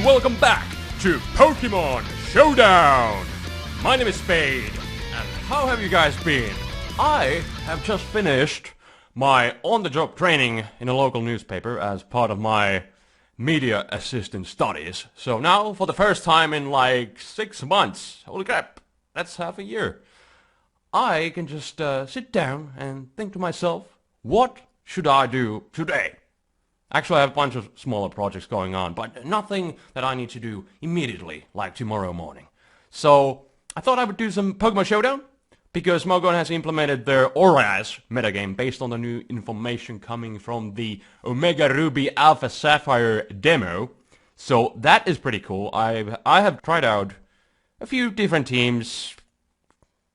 and welcome back to Pokemon Showdown! My name is Spade, and how have you guys been? I have just finished my on-the-job training in a local newspaper as part of my media assistant studies. So now, for the first time in like 6 months, holy crap, that's half a year, I can just sit down and think to myself, what should I do today? Actually, I have a bunch of smaller projects going on, but nothing that I need to do immediately, like tomorrow morning. So I thought I would do some Pokemon Showdown, because Mogon has implemented their ORAS metagame based on the new information coming from the Omega Ruby Alpha Sapphire demo. So that is pretty cool. I have tried out a few different teams,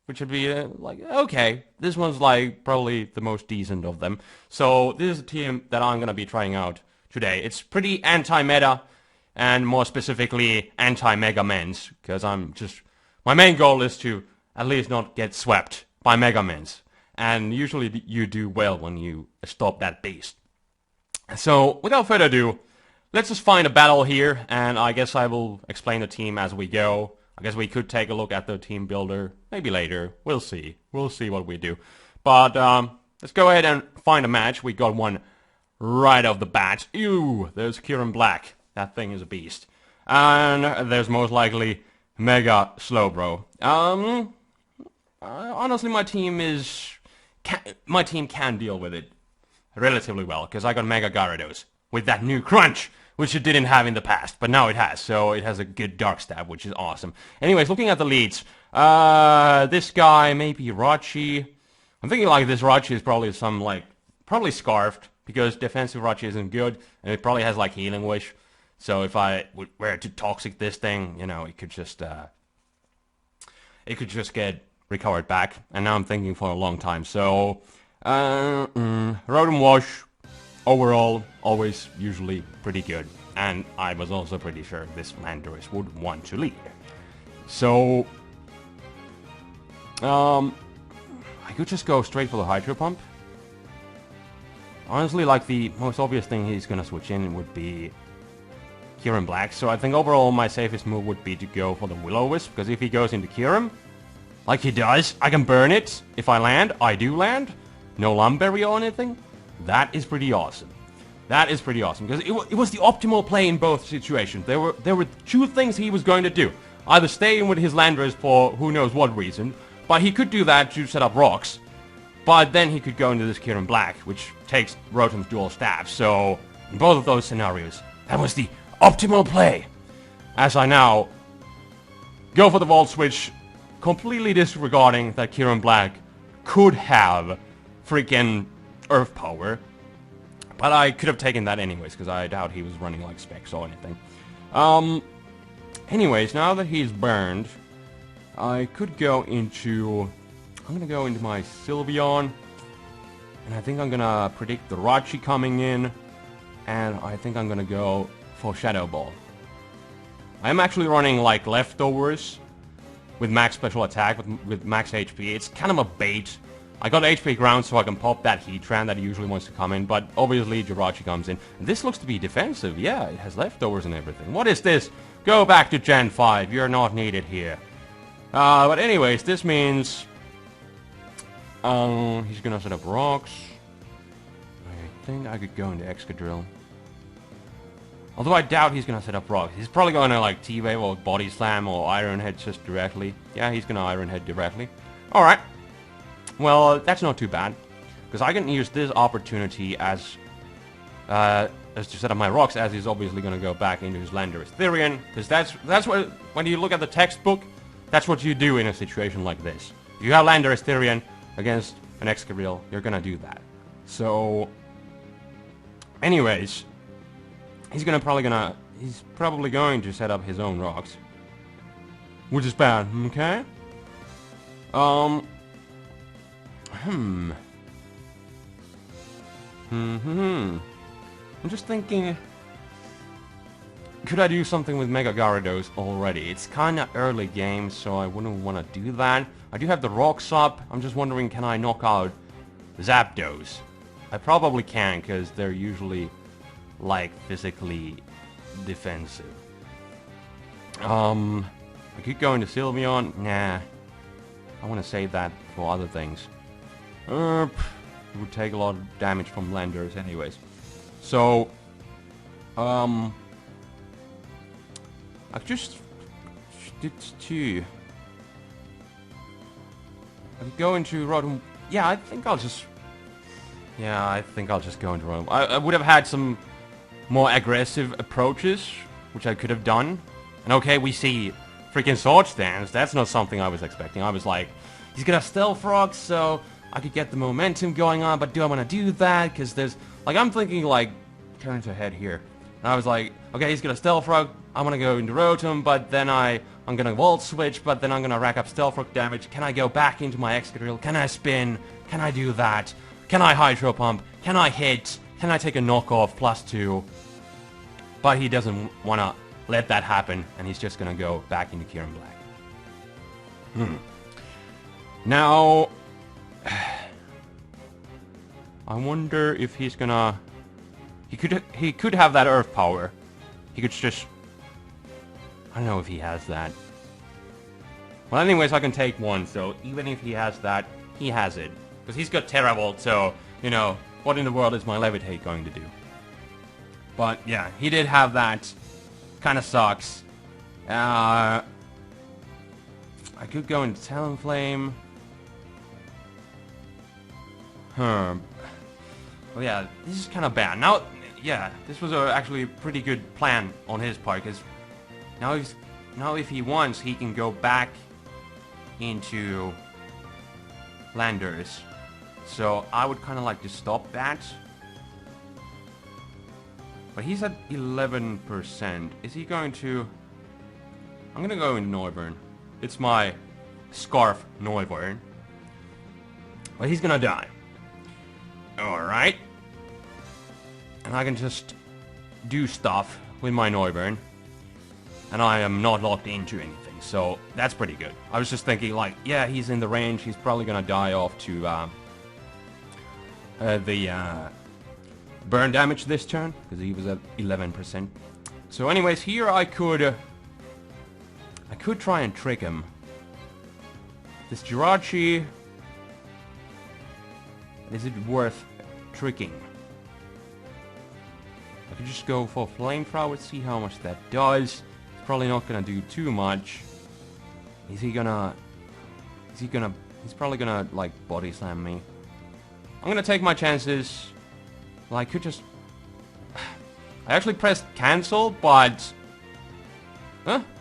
which would be like, okay, this one's like probably the most decent of them. So this is a team that I'm gonna be trying out today. It's pretty anti-meta, and more specifically anti-Mega Mens, because my main goal is to at least not get swept by Mega Mens. And usually you do well when you stop that beast. So without further ado, let's just find a battle here, and I guess I will explain the team as we go. I guess we could take a look at the team builder, maybe later. We'll see. We'll see what we do. But let's go ahead and find a match. We got one right off the bat. Ew, there's Kieran Black. That thing is a beast. And there's most likely Mega Slowbro. Honestly, my team can deal with it relatively well, because I got Mega Gyarados with that new crunch, which it didn't have in the past, but now it has, so it has a good Dark Stab, which is awesome. Anyways, looking at the leads, this guy may be Rachi. I'm thinking like this Rachi is probably probably Scarfed, because defensive Rachi isn't good, and it probably has like Healing Wish. So if I were to Toxic this thing, you know, it could just get recovered back. And now I'm thinking for a long time. So, Rotom Wash, overall, always usually pretty good. And I was also pretty sure this Landorus would want to lead. So, I could just go straight for the Hydro Pump. Honestly, like, the most obvious thing he's gonna switch in would be Kieran Black. So I think overall my safest move would be to go for the Will-O-Wisp, because if he goes into Kieran, like he does, I can burn it. If I land, I do land. No Lumberry or anything. That is pretty awesome. That is pretty awesome, because it was the optimal play in both situations. There were two things he was going to do. Either stay in with his Landorus for who knows what reason, but he could do that to set up rocks. But then he could go into this Kieran Black, which takes Rotom's dual stab. So in both of those scenarios, that was the optimal play. As I now go for the Volt Switch, completely disregarding that Kieran Black could have freaking Earth Power. But I could have taken that anyways, because I doubt he was running like Specs or anything. Anyways, now that he's burned, I could go into... I'm gonna go into my Sylveon, and I think I'm gonna predict the Rachi coming in, and I think I'm gonna go for Shadow Ball. I'm actually running like leftovers with max special attack, with max HP. It's kind of a bait. I got HP ground so I can pop that Heatran that usually wants to come in, but obviously Jirachi comes in. This looks to be defensive. Yeah, it has leftovers and everything. What is this? Go back to Gen 5. You're not needed here. But anyways, this means he's gonna set up rocks. I think I could go into Excadrill. Although I doubt he's gonna set up rocks. He's probably gonna like T-Wave or Body Slam or Iron Head just directly. Yeah, he's gonna Iron Head directly. Alright. Well, that's not too bad. Because I can use this opportunity as to set up my rocks, as he's obviously gonna go back into his Landorus Therian. Because that's what, when you look at the textbook, that's what you do in a situation like this. If you have Landorus Therian against an Excadrill, you're gonna do that. So, anyways, he's probably going to set up his own rocks, which is bad. Okay. I'm just thinking, could I do something with Mega Gyarados already? It's kinda early game, so I wouldn't want to do that. I do have the rocks up. I'm just wondering, can I knock out Zapdos? I probably can, because they're usually, like, physically defensive. I could go into Sylveon. Nah. I want to save that for other things. It would take a lot of damage from Landers anyways. So, I just did two. I could go into Rotom. Yeah, I think I'll just go into Rotom. I would have had some more aggressive approaches, which I could have done. And okay, we see freaking Swords Dance. That's not something I was expecting. I was like, he's gonna Stealth Rock, so I could get the momentum going on, but do I want to do that? Because there's, like, I'm thinking, like, turn to head here. And I was like, okay, he's gonna Stealth Rock, I'm gonna go into Rotom, but then I'm gonna Volt Switch, but then I'm gonna rack up Stealth Rock damage. Can I go back into my Excadrill? Can I spin? Can I do that? Can I Hydro Pump? Can I hit? Can I take a knockoff +2? But he doesn't wanna let that happen, and he's just gonna go back into Kieran Black. Now, I wonder if he's gonna... He could have that Earth Power. He could just... I don't know if he has that. Well, anyways, I can take one, so even if he has that, he has it. Because he's got Terravolt, so, you know, what in the world is my Levitate going to do? But, yeah, he did have that. Kinda sucks. I could go into Talonflame. Well, yeah, this is kind of bad. Now, yeah, this was actually a pretty good plan on his part, because now if he wants, he can go back into Landers. So I would kind of like to stop that. But he's at 11%. Is he going to... I'm gonna go into Noivern. It's my Scarf Noivern. But he's gonna die. Alright. And I can just do stuff with my Noivern. And I am not locked into anything. So that's pretty good. I was just thinking, like, yeah, he's in the range. He's probably gonna die off to the burn damage this turn, because he was at 11%. So anyways, here I could try and trick him. This Jirachi, is it worth tricking? I could just go for Flamethrower, see how much that does. It's probably not gonna do too much. He's probably gonna, like, Body Slam me. I'm gonna take my chances. Well, I could just... I actually pressed cancel, but...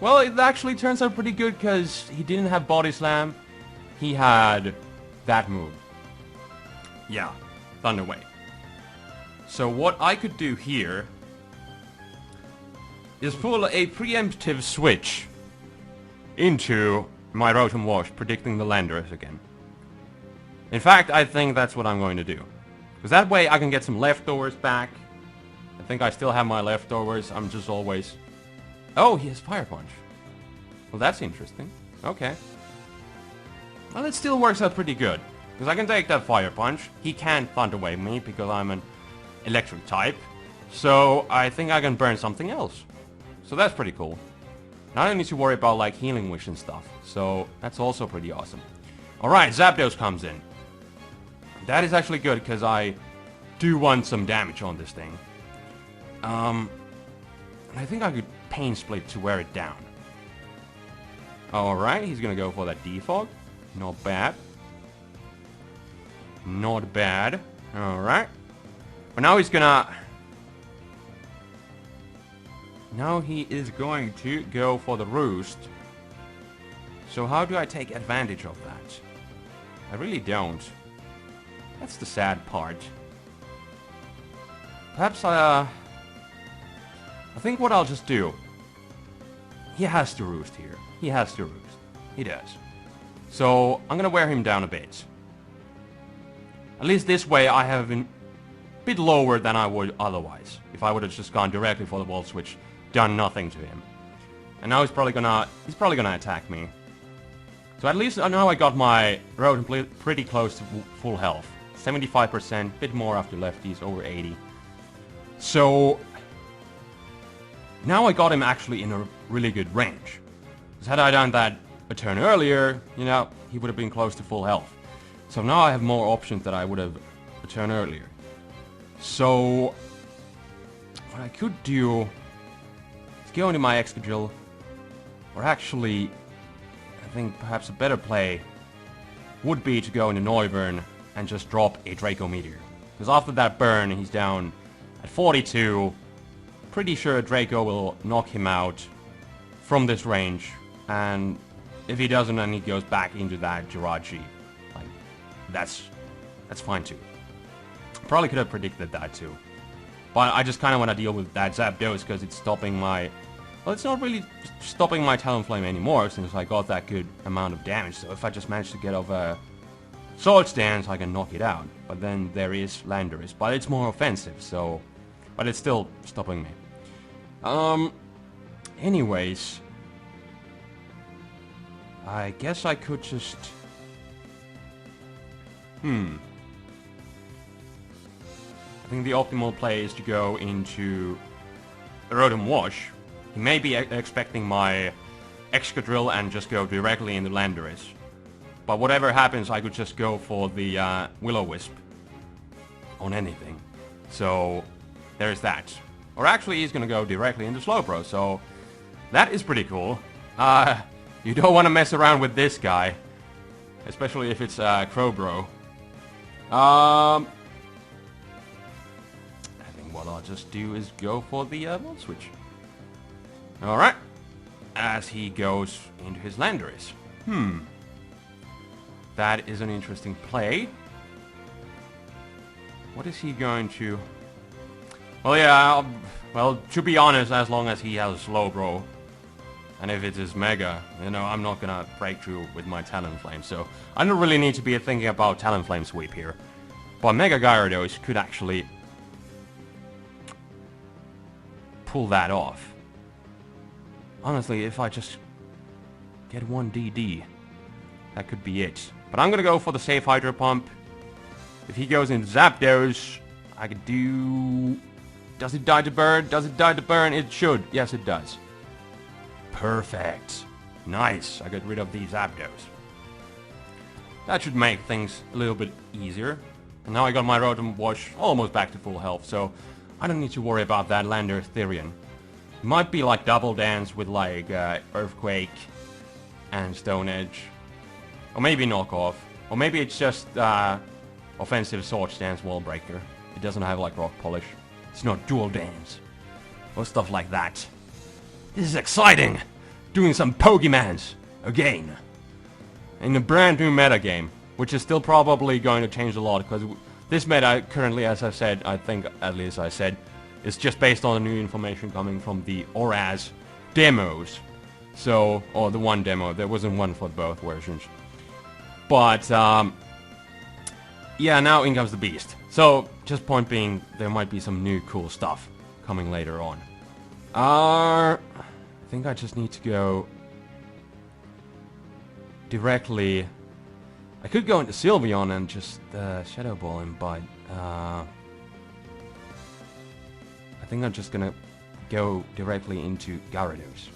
Well, it actually turns out pretty good, because he didn't have Body Slam. He had that move. Yeah, Thunder Wave. So what I could do here is pull a preemptive switch into my Rotom Wash, predicting the Landers again. In fact, I think that's what I'm going to do. Because that way I can get some leftovers back. I think I still have my leftovers. I'm just always... Oh, he has Fire Punch. Well, that's interesting. Okay. Well, it still works out pretty good. Because I can take that Fire Punch. He can't Thunder Wave me because I'm an electric type. So I think I can burn something else. So that's pretty cool. Now I don't need to worry about, like, Healing Wish and stuff. So that's also pretty awesome. Alright, Zapdos comes in. That is actually good, because I do want some damage on this thing. I think I could Pain Split to wear it down. Alright, he's gonna go for that Defog. Not bad. Not bad. Alright. But now he's gonna... Now he is going to go for the Roost. So how do I take advantage of that? I really don't. That's the sad part. Perhaps I think what I'll just do... He has to Roost here. He has to Roost. He does. So I'm gonna wear him down a bit. At least this way I have been a bit lower than I would otherwise. If I would have just gone directly for the Volt Switch, done nothing to him. And now he's probably gonna attack me. So at least now I got my Rotom pretty close to full health. 75%, bit more after lefties, over 80. So Now I got him actually in a really good range. Because had I done that a turn earlier, you know, he would have been close to full health. So now I have more options than I would have a turn earlier. So what I could do is go into my Excadrill, or actually, I think perhaps a better play would be to go into Noivern and just drop a Draco Meteor. Because after that burn, he's down at 42. Pretty sure Draco will knock him out from this range, and if he doesn't, then he goes back into that Jirachi. Like, that's fine too. Probably could have predicted that too. But I just kind of want to deal with that Zapdos because it's stopping my... Well, it's not really stopping my Talonflame anymore since I got that good amount of damage. So if I just manage to get over Swords Dance, I can knock it out. But then there is Landorus, but it's more offensive, so... But it's still stopping me. Anyways... I guess I could just... I think the optimal play is to go into Rotom Wash. He may be expecting my Excadrill and just go directly into Landorus. But whatever happens, I could just go for the Will-O-Wisp on anything. So, there's that. Or actually, he's gonna go directly into Slowbro, so that is pretty cool. You don't want to mess around with this guy, especially if it's Crowbro. I think what I'll just do is go for the Volt Switch. Alright. As he goes into his Landorus. That is an interesting play. What is he going to... Well, yeah, well, to be honest, as long as he has Slowbro, and if it is Mega, you know, I'm not gonna break through with my Talonflame, so I don't really need to be thinking about Talonflame sweep here. But Mega Gyarados could actually pull that off. Honestly, if I just get one DD, that could be it. But I'm gonna go for the safe Hydro Pump. If he goes into Zapdos, I could do... Does it die to burn? Does it die to burn? It should. Yes, it does. Perfect. Nice. I got rid of these Zapdos. That should make things a little bit easier. And now I got my Rotom Wash almost back to full health, so I don't need to worry about that Lander Therian. It might be like Double Dance with like Earthquake and Stone Edge. Or maybe Knockoff. Or maybe it's just offensive Swords Dance Wall Breaker. It doesn't have like Rock Polish. It's not Dual Dance. Or stuff like that. This is exciting! Doing some Pokemons again. In a brand new metagame, which is still probably going to change a lot, because this meta currently, as I said, I think at least I said, is just based on the new information coming from the ORAS demos. So, or the one demo, there wasn't one for both versions. But, yeah, now in comes the Beast. So, just point being, there might be some new cool stuff coming later on. I think I just need to go directly... I could go into Sylveon and just Shadow Ball him, but I think I'm just gonna go directly into Gyarados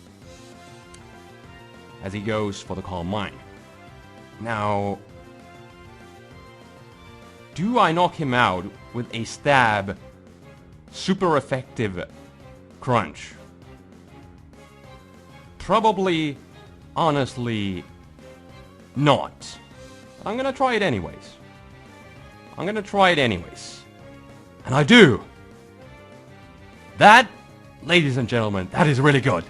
as he goes for the Calm Mind. Now, do I knock him out with a stab super effective Crunch? Probably, honestly, not. But I'm gonna try it anyways. And I do! That, ladies and gentlemen, that is really good.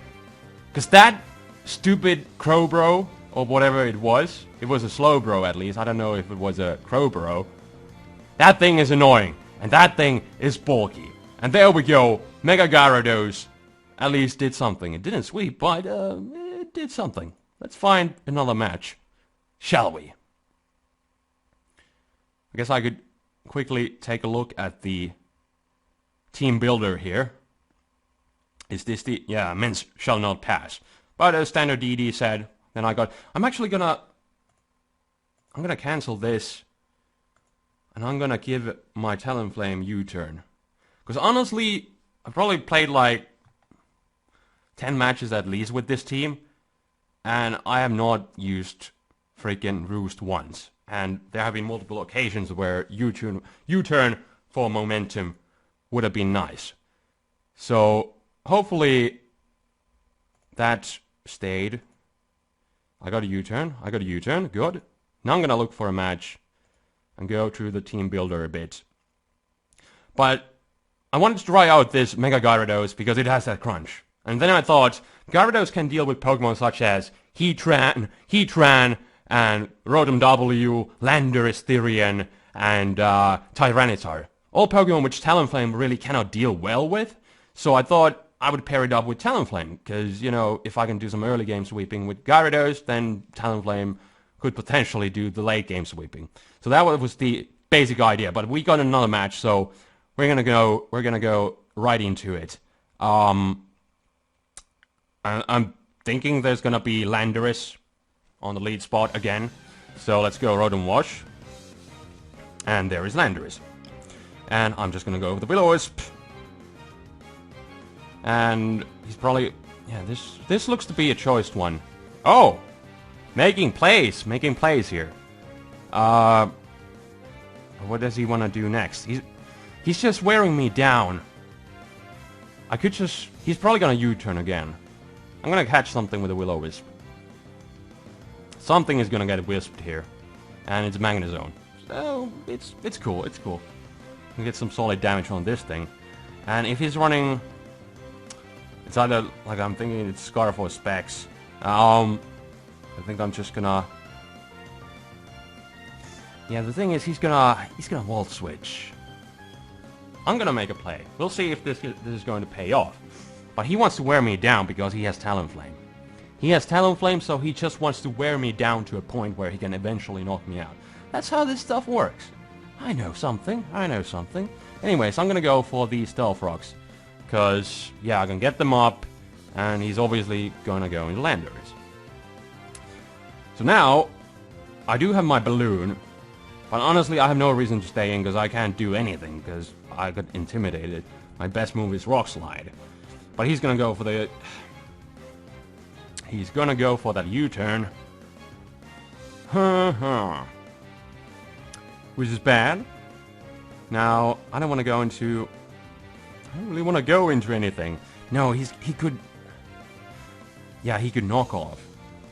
Because that stupid Crowbro, or whatever it was a Slowbro at least, I don't know if it was a Crowbro. That thing is annoying, and that thing is bulky. And there we go, Mega Gyarados at least did something. It didn't sweep, but it did something. Let's find another match, shall we? I guess I could quickly take a look at the team builder here. Is this the... Yeah, Mince shall not pass. But as standard DD said, then I got... I'm gonna cancel this. And I'm gonna give my Talonflame U-turn. Because honestly, I probably played like... 10 matches at least with this team, and I have not used freaking Roost once. And there have been multiple occasions where U-turn for momentum would have been nice. So hopefully that stayed. I got a U-turn. Good. Now I'm going to look for a match and go through the team builder a bit. But I wanted to try out this Mega Gyarados because it has that crunch. And then I thought, Gyarados can deal with Pokemon such as Heatran, and Rotom W, Landorus, Therian, and Tyranitar. All Pokemon which Talonflame really cannot deal well with. So I thought I would pair it up with Talonflame, because, you know, if I can do some early game sweeping with Gyarados, then Talonflame could potentially do the late game sweeping. So that was the basic idea, but we got another match, so we're gonna go right into it. I'm thinking there's gonna be Landorus on the lead spot again, so let's go Rotom Wash. And there is Landorus. And I'm just gonna go with the Will-O-Wisp. And he's probably... yeah, this looks to be a choiced one. Oh! Making plays here. What does he want to do next? He's just wearing me down. I could just... he's probably gonna U-turn again. I'm gonna catch something with a Will-O-Wisp. Something is gonna get wisped here. And it's Magnezone. So, it's cool. We get some solid damage on this thing. And if he's running... it's either, like, I'm thinking it's Scarf or Specs. I think I'm just gonna... yeah, the thing is, he's gonna Volt Switch. I'm gonna make a play. We'll see if this is going to pay off. But he wants to wear me down because he has Talonflame. He has Talonflame, so he just wants to wear me down to a point where he can eventually knock me out. That's how this stuff works. I know something. Anyways, I'm gonna go for these Stealth Rocks. Because, yeah, I can get them up, and he's obviously gonna go into Landorus. So now, I do have my Balloon, but honestly I have no reason to stay in because I can't do anything because I got intimidated. My best move is Rock Slide. But he's gonna go for the... he's gonna go for that U-turn. Which is bad. Now, I don't want to go into... I don't really want to go into anything. No, he could... yeah, he could knock off.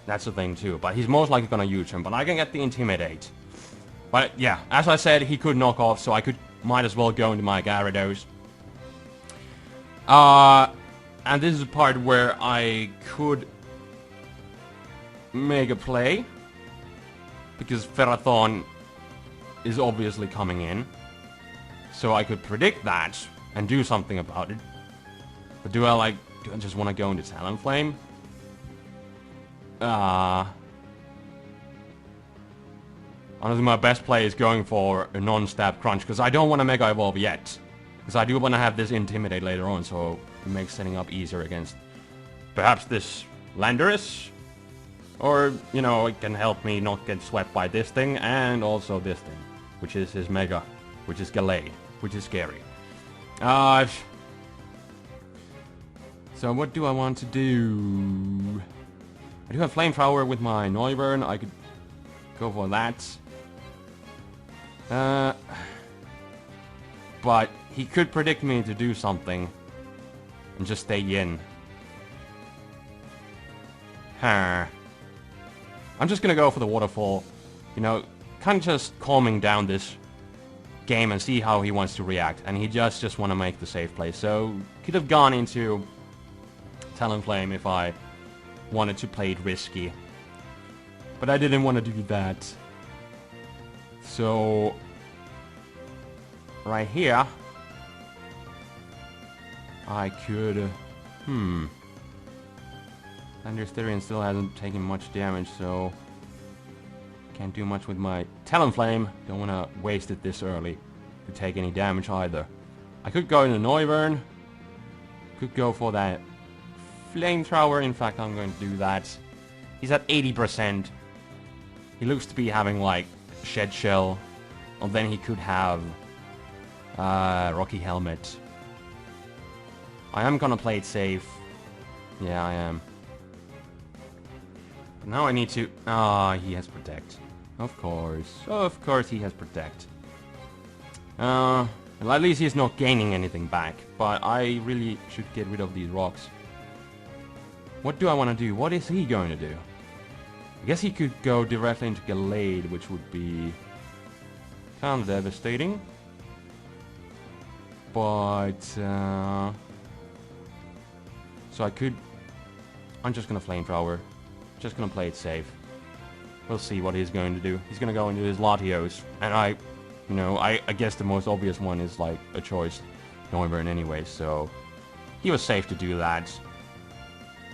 That's the thing too. But he's most likely gonna U-turn. But I can get the Intimidate. But yeah, as I said, he could knock off, so I might as well go into my Gyarados. And this is the part where I could make a play. Because Ferrothorn is obviously coming in. So I could predict that and do something about it. But do I just want to go into Talonflame? Honestly, my best play is going for a non-stab crunch, because I don't want to Mega Evolve yet. Because I do want to have this Intimidate later on, so it makes setting up easier against perhaps this Landorus. Or, you know, it can help me not get swept by this thing, and also this thing, which is his Mega, which is Gallade, which is scary. So what do I want to do? I do have Flamethrower with my Noivern. I could go for that. But he could predict me to do something and just stay in. I'm just gonna go for the Waterfall. You know, kind of just calming down this game and see how he wants to react. And he just want to make the safe play. So, could have gone into Talonflame if I wanted to play it risky. But I didn't want to do that. So, right here, I could... Therian still hasn't taken much damage, so... can't do much with my Talonflame. Don't want to waste it this early to take any damage either. I could go into Noivern. Could go for that Flamethrower. In fact, I'm going to do that. He's at 80%. He looks to be having, like, Shed Shell. And then he could have Rocky Helmet. I am gonna play it safe. Yeah, I am. Now I need to... Ah, he has Protect. Of course. Of course he has Protect. Well, at least he's not gaining anything back. But I really should get rid of these rocks. What do I want to do? What is he going to do? I guess he could go directly into Gallade, which would be kind of devastating. But, so I could... I'm just gonna Flamethrower. Just gonna play it safe. We'll see what he's going to do. He's gonna go into his Latios. And I guess the most obvious one is like a choice Noivern anyway, so... He was safe to do that.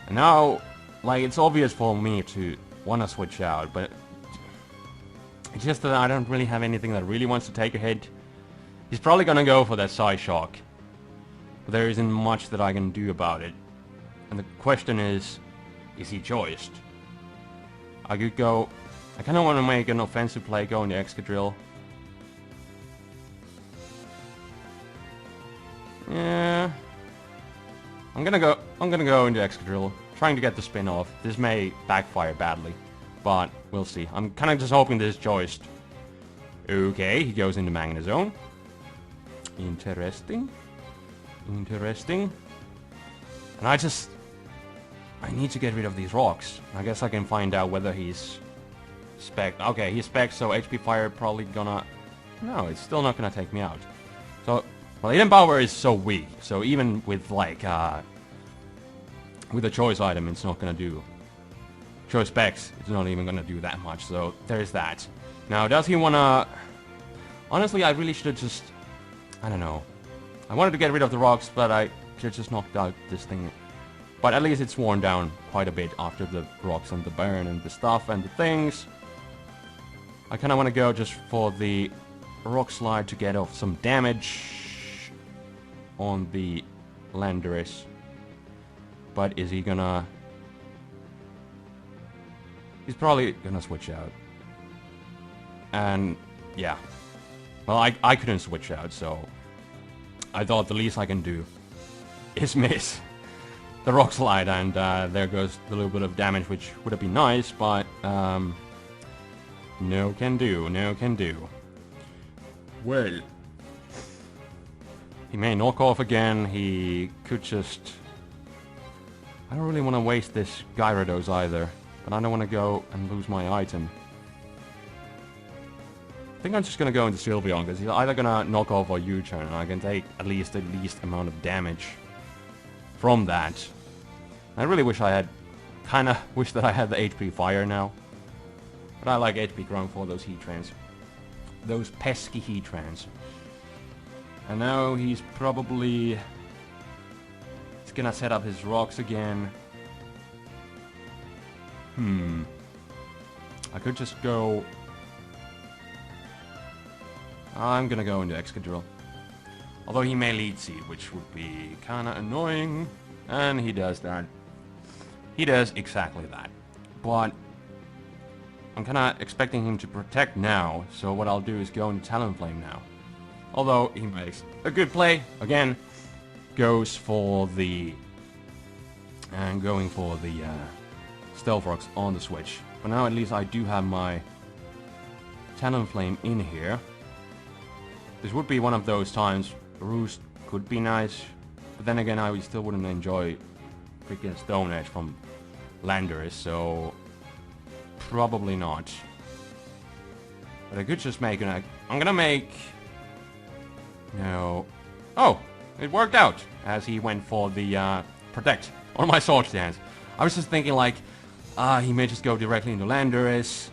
And now, like, it's obvious for me to want to switch out, but... It's just that I don't really have anything that really wants to take a hit. He's probably gonna go for that Psyshock. But there isn't much that I can do about it. And the question is he choiced? I could go... I kinda wanna make an offensive play, go into Excadrill. Yeah... I'm gonna go into Excadrill, trying to get the spin off. This may backfire badly, but we'll see. I'm kinda just hoping this is choiced. Okay, he goes into Magnezone. Interesting. Interesting. And I need to get rid of these rocks. I guess I can find out whether he's spec. Okay, he's spec, so HP Fire probably gonna... No, it's still not gonna take me out. So, well, Hidden Power is so weak, so even with like, with a choice item, it's not gonna do... Choice specs, it's not even gonna do that much, so there's that. Now, does he wanna... Honestly, I really should have just... I don't know. I wanted to get rid of the rocks, but I should have just knocked out this thing. But at least it's worn down quite a bit after the rocks and the burn and the stuff and the things. I kinda wanna go just for the Rock Slide to get off some damage on the Landorus. But is he gonna... He's probably gonna switch out. And, yeah. Well, I couldn't switch out, so... I thought the least I can do is miss the Rock Slide, and there goes a little bit of damage, which would have been nice, but no can do, no can do. Well, he may knock off again. He could just... I don't really want to waste this Gyarados either, but I don't want to go and lose my item. I think I'm just gonna go into Sylveon, because he's either gonna knock off or U-turn, and I can take at least the least amount of damage from that. I really wish I had... Kinda wish that I had the HP Fire now. But I like HP Ground for those Heatrans. Those pesky Heatrans. And now he's probably... He's gonna set up his rocks again. I could just go... I'm gonna go into Excadrill. Although he may Lead Seed, which would be kinda annoying. And he does that. He does exactly that. But I'm kinda expecting him to Protect now, so what I'll do is go into Talonflame now. Although he makes a good play. Again, goes for the... And going for the Stealth Rocks on the switch. But now at least I do have my Talonflame in here. This would be one of those times. Roost could be nice, but then again I still wouldn't enjoy freaking Stone Edge from Landorus, so probably not. But I could just make an... I'm gonna make... No. Oh! It worked out, as he went for the Protect on my Sword Stance. I was just thinking like, he may just go directly into Landorus,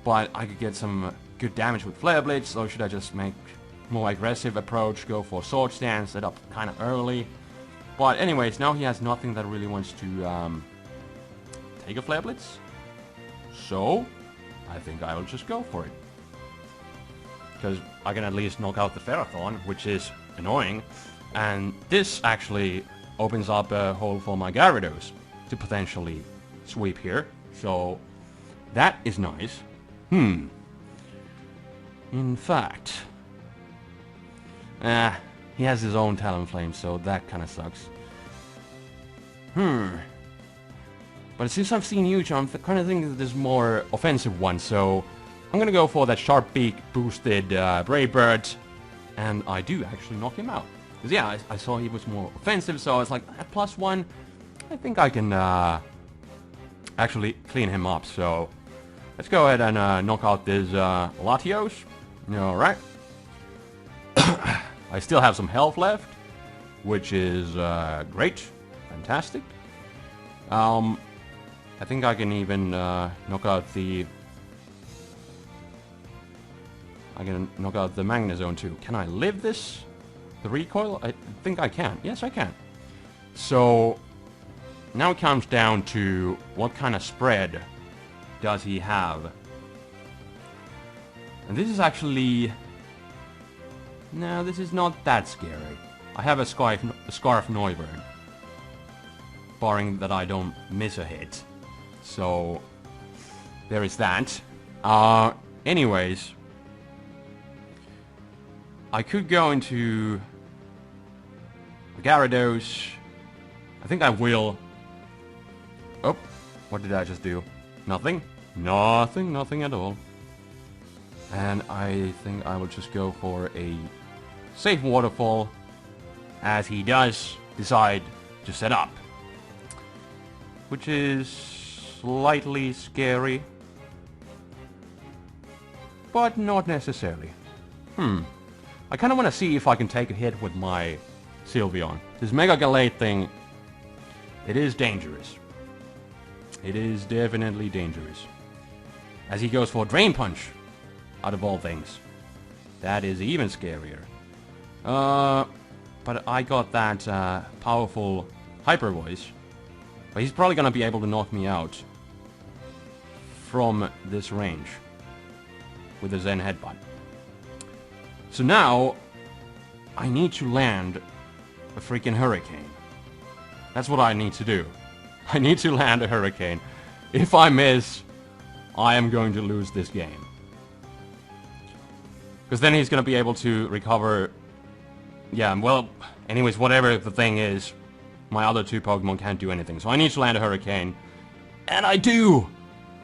but I could get some good damage with Flare Blitz, so should I just make more aggressive approach, go for Sword Stance, set up kind of early. But anyways, now he has nothing that really wants to take a Flare Blitz. So, I think I will just go for it. Because I can at least knock out the Ferrothorn, which is annoying. And this actually opens up a hole for my Gyarados to potentially sweep here. So, that is nice. In fact... he has his own Talonflame, so that kind of sucks. But since I've seen Huge, I'm kind of thinking that there's more offensive one, so I'm gonna go for that Sharp Beak boosted Brave Bird, and I do actually knock him out. Because yeah, I saw he was more offensive, so I was like, at +1, I think I can actually clean him up. So let's go ahead and knock out this Latios. Alright. I still have some health left, which is great. Fantastic. I think I can even knock out the... I can knock out the Magnezone too. Can I live this? The recoil? I think I can. Yes, I can. So now it comes down to what kind of spread does he have? And this is actually... No, this is not that scary. I have a Scarf Noivern. Barring that I don't miss a hit. So there is that. Anyways, I could go into Gyarados. I think I will. Oh, what did I just do? Nothing. Nothing at all. And I think I will just go for a safe waterfall, as he does decide to set up. Which is slightly scary, but not necessarily. I kind of want to see if I can take a hit with my Sylveon. This Mega Gallade thing, it is dangerous. It is definitely dangerous. As he goes for Drain Punch, out of all things. That is even scarier. But I got that powerful Hyper Voice. But he's probably gonna be able to knock me out from this range with a Zen Headbutt. So now I need to land a freaking Hurricane. That's what I need to do. I need to land a Hurricane. If I miss, I am going to lose this game. Because then he's gonna be able to recover... Yeah, well, anyways, whatever the thing is, my other two Pokemon can't do anything. So I need to land a Hurricane. And I do!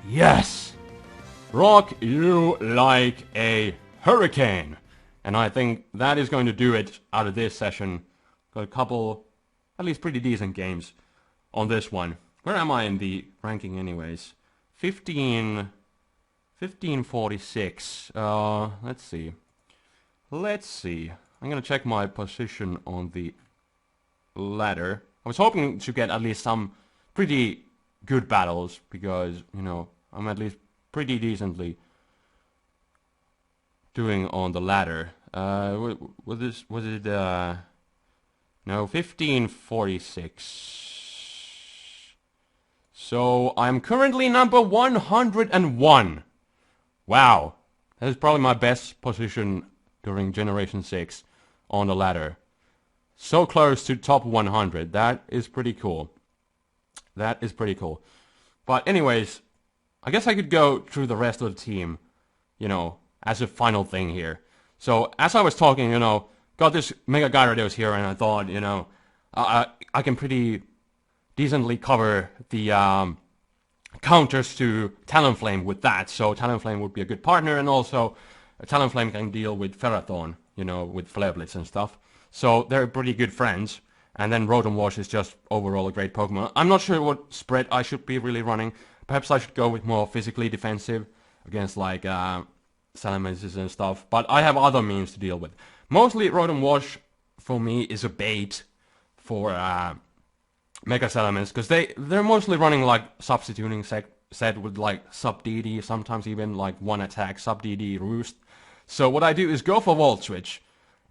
Yes! Rock you like a Hurricane! And I think that is going to do it out of this session. Got a couple, at least pretty decent games on this one. Where am I in the ranking anyways? 1546. Let's see. I'm gonna check my position on the ladder. I was hoping to get at least some pretty good battles, because, you know, I'm at least pretty decently doing on the ladder. No, 1546. So I'm currently number 101. Wow. That is probably my best position during Generation 6 on the ladder. So close to top 100. That is pretty cool. That is pretty cool. But anyways, I guess I could go through the rest of the team, you know, as a final thing here. So, as I was talking, you know, got this Mega Gyarados here, and I thought, you know, I can pretty decently cover the counters to Talonflame with that. So, Talonflame would be a good partner, and also Talonflame can deal with Ferrothorn, you know, with Flare Blitz and stuff. So, they're pretty good friends. And then Rotom Wash is just overall a great Pokemon. I'm not sure what spread I should be really running. Perhaps I should go with more physically defensive against, like, Salamence and stuff. But I have other means to deal with. Mostly Rotom Wash, for me, is a bait for Mega Salamence. Because they're mostly running, like, substituting set with, like, Sub-DD. Sometimes even, like, one attack Sub-DD Roost. So what I do is go for Volt Switch.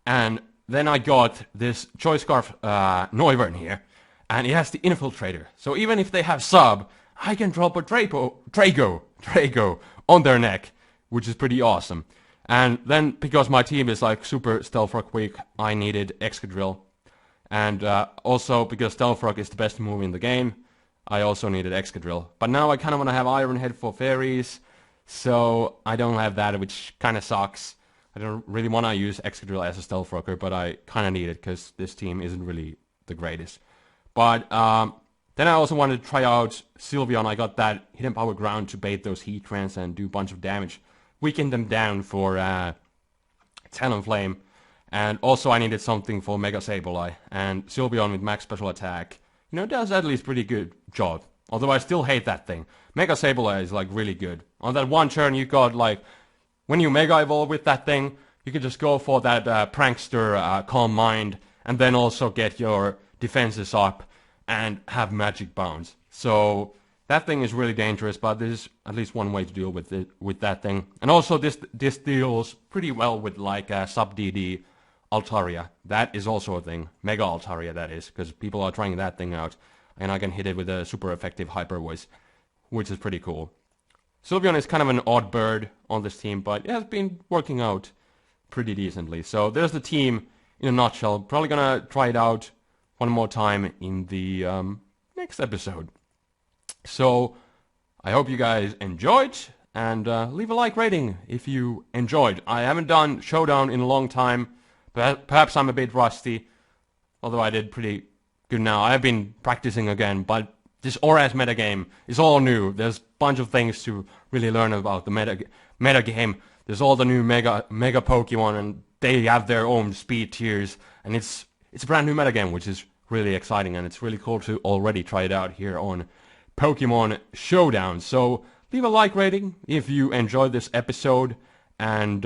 And then I got this Choice Scarf Noivern here, and it has the Infiltrator. So even if they have Sub, I can drop a Drago on their neck, which is pretty awesome. And then, because my team is like super Stealth Rock weak, I needed Excadrill. And also, because Stealth Rock is the best move in the game, I also needed Excadrill. But now I kind of want to have Iron Head for Fairies, so I don't have that, which kind of sucks. I don't really want to use Excadrill as a Stealth Rocker, but I kind of need it because this team isn't really the greatest. But Then I also wanted to try out Sylveon. I got that Hidden Power Ground to bait those Heatrans and do a bunch of damage. Weaken them down for Talonflame. And also I needed something for Mega Sableye. And Sylveon with max special attack, you know, does at least pretty good job. Although I still hate that thing. Mega Sableye is like really good. On that one turn you got like, when you Mega Evolve with that thing, you can just go for that Prankster Calm Mind. And then also get your defenses up and have Magic Bounce. So that thing is really dangerous, but there's at least one way to deal with it, with that thing. And also this deals pretty well with like Sub DD Altaria. That is also a thing. Mega Altaria, that is, because people are trying that thing out. And I can hit it with a super effective Hyper Voice, which is pretty cool. Sylveon is kind of an odd bird on this team, but it has been working out pretty decently. So there's the team in a nutshell. Probably gonna try it out one more time in the next episode. So I hope you guys enjoyed, and leave a like rating if you enjoyed. I haven't done Showdown in a long time. Perhaps I'm a bit rusty, although I did pretty good now. I have been practicing again, but this ORAS metagame is all new. There's a bunch of things to really learn about the metagame. There's all the new mega Pokemon, and they have their own speed tiers, and it's a brand new metagame, which is really exciting, and it's really cool to already try it out here on Pokemon Showdown. So leave a like rating if you enjoyed this episode, and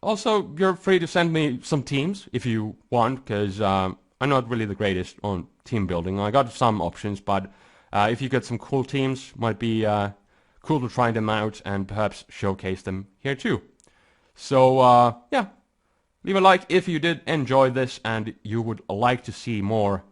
also you're free to send me some teams if you want, because I'm not really the greatest on team building. I got some options, but if you get some cool teams, might be cool to try them out and perhaps showcase them here too. So yeah, leave a like if you did enjoy this and you would like to see more.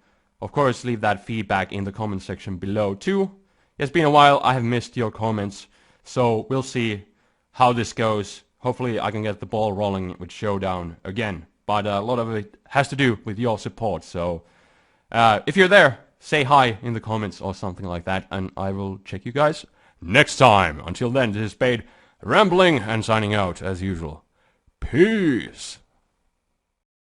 Of course, leave that feedback in the comment section below too. It's been a while, I have missed your comments, so we'll see how this goes. Hopefully I can get the ball rolling with Showdown again, but a lot of it has to do with your support, so if you're there, say hi in the comments or something like that, and I will check you guys next time. Until then, this is Spade rambling and signing out as usual. Peace!